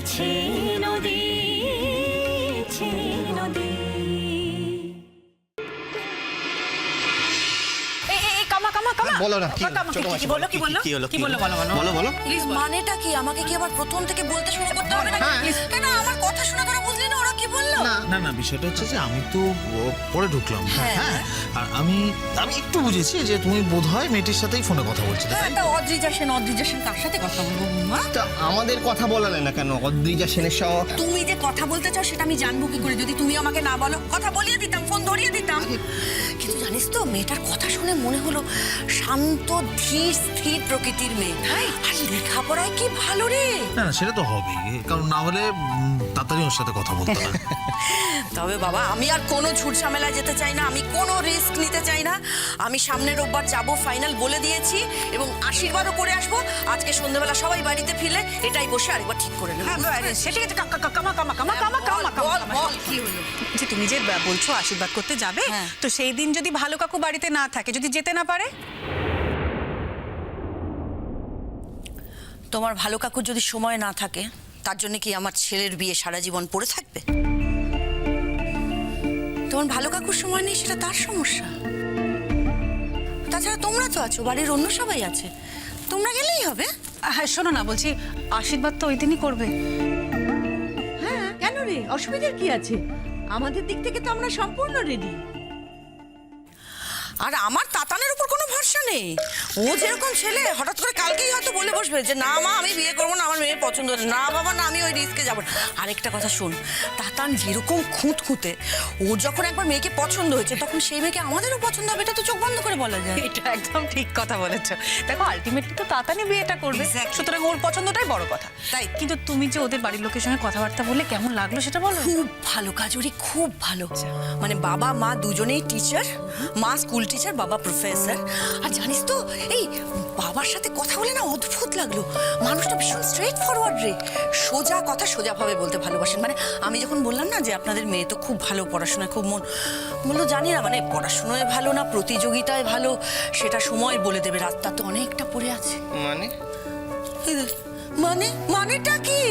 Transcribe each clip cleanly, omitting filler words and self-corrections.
ছে নদী, ছে নদী। বলো না কি বলো প্লিজ মানেটা কি? আমাকে কি আবার প্রথম থেকে বলতে শুরু করতে হবে নাকি? কেন আমার কথা শুনে তোরা বুঝলি না ওরা কি বললো? না না, বিষয়টা হচ্ছে যে আমি তো পরে ঢুকলাম, হ্যাঁ, আর আমি একটু বুঝেছি যে তুমি বোধহয় মেয়েটির সাথেই ফোনে কথা বলছিলে। একটা অদ্রিজা সেন কার সাথে কথা বলবো মা? তা আমাদের কথা বলালে না কেন? অদ্রিজা সেনের সঙ্গে তুমি যে কথা বলতে চাও সেটা আমি জানবো কি করে? যদি তুমি আমাকে না বলো, কথা বলিয়ে দিতাম, ফোন ধরিয়ে দিতাম। কিন্তু জানিস তো, মেয়েটার কথা শুনে মনে হলো শান্ত ধীর স্থির প্রকৃতির মেয়ে, আর লেখাপড়ায় কি ভালো রে। না না, সেটা তো হবেই, কারণ না হলে তাড়াতাড়ি ওর সাথে কথা বলতে না। তবে বাবা, আমি আর কোনো ঝুট ঝামেলায় যেতে চাই না, আমি কোনো রিস্ক নিতে চাই না। আমি সামনের রোববার যাবো, ফাইনাল বলে দিয়েছি, এবং আশীর্বাদও করে আসবো। আজকে সন্ধ্যাবেলা সবাই বাড়িতে ফিরলে এটাই বসে আরেকবার ঠিক করে নেবো। বল কি হলো? যে তুমি যে বলছো আশীর্বাদ করতে যাবে, তো সেই দিন যদি ভালো কাকু বাড়িতে না থাকে, যদি যেতে না পারে? তোমার ভালো কাকুর যদি সময় না থাকে, তার জন্য কি আমার ছেলের বিয়ে সারা জীবন পড়ে থাকবে? তোমার ভালো কাকুর সময় নেই, সেটা তার সমস্যা। তাছাড়া তোমরা তো আছো, বাড়ির অন্য সবাই আছে, তোমরা গেলেই হবে। হ্যাঁ শোনো না, বলছি আশীর্বাদ তো ওই দিনই করবে। হ্যাঁ, কেন রে? অসুবিধার কি আছে? আমাদের দিক থেকে তো আমরা সম্পূর্ণ রেডি। আর আমার তাতানের উপর কোনো ভরসা নেই। ও যেরকম ছেলে, হঠাৎ করে কালকেই হয়তো বলে বসবে যে না মা, আমি বিয়ে করবো না, আমার মেয়ের পছন্দ হচ্ছে না। বাবা না, আমি ওই রিস্কে যাবো না। আরেকটা কথা শোন, তাতান যেরকম খুঁতখুঁতে, ও যখন একবার মেয়েকে পছন্দ হয়েছে, তখন সেই মেয়েকে আমাদেরও পছন্দ হবে, এটা তো চোখ বন্ধ করে বলা যায়। এটা একদম ঠিক কথা বলেছো। দেখো, আলটিমেটলি তো তাতানি বিয়েটা করবে, সুতরাং ওর পছন্দটাই বড় কথা। তাই কিন্তু তুমি যে ওদের বাড়ির লোকের সঙ্গে কথাবার্তা বললে, কেমন লাগলো সেটা বলো। খুব ভালো কাজুরি, খুব ভালো। মানে বাবা মা দুজনেই টিচার, মা স্কুল টিচার, বাবা প্রফেসর। আর জানিস তো, এই বাবার সাথে কথা বলে না অদ্ভুত লাগলো। মানুষটা ভীষণ স্ট্রেট ফরওয়ার্ড রে, সোজা কথা সোজাভাবে বলতে ভালোবাসেন। মানে আমি যখন বললাম না যে আপনাদের মেয়ে তো খুব ভালো, পড়াশোনায় খুব মন, বললো জানি না মানে পড়াশোনায় ভালো না প্রতিযোগিতায় ভালো, সেটা সময় বলে দেবে, রাস্তা তো অনেকটা পড়ে আছে। মানে মানেটা কি?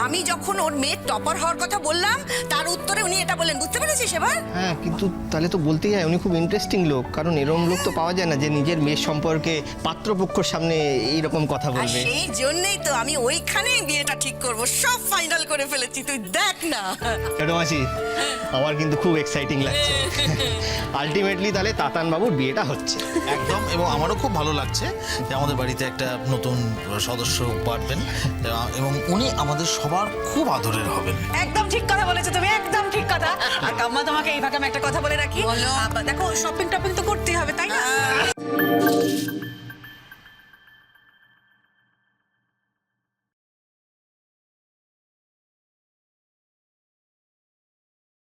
আমি যখন ওর মেয়ের টপার হওয়ার কথা বললাম, তার উত্তরে উনি এটা বললেন, বুঝতে পেরেছিস এবার? হ্যাঁ, কিন্তু তাহলে তো বলতেই হয় উনি খুব ইন্টারেস্টিং লোক, কারণ এরকম লোক তো পাওয়া যায় না যে নিজের মেয়ের সম্পর্কে পাত্রপক্ষর সামনে এইরকম কথা আর বলবে। সেই জন্যই তো আমি ওইখানেই বিয়েটা ঠিক করব, সব ফাইনাল করে ফেলেছি, তুই দেখ না। ছোট মাসি, আমার কিন্তু খুব এক্সাইটিং লাগছে। আলটিমেটলি তাহলে তাতান বাবুর বিয়েটা হচ্ছে। একদম, এবং আমারও খুব ভালো লাগছে যে আমাদের বাড়িতে একটা নতুন সদস্য পারবেন, এবং উনি আমাদের সবার খুব আদরের হবেন। একদম ঠিক কথা বলেছো তুমি, একদম ঠিক কথা। আর কাম্মা, তোমাকে এই ফাঁকে আমি একটা কথা বলে রাখি। বলো। দেখো, শপিং টপিং তো করতেই হবে, তাই না?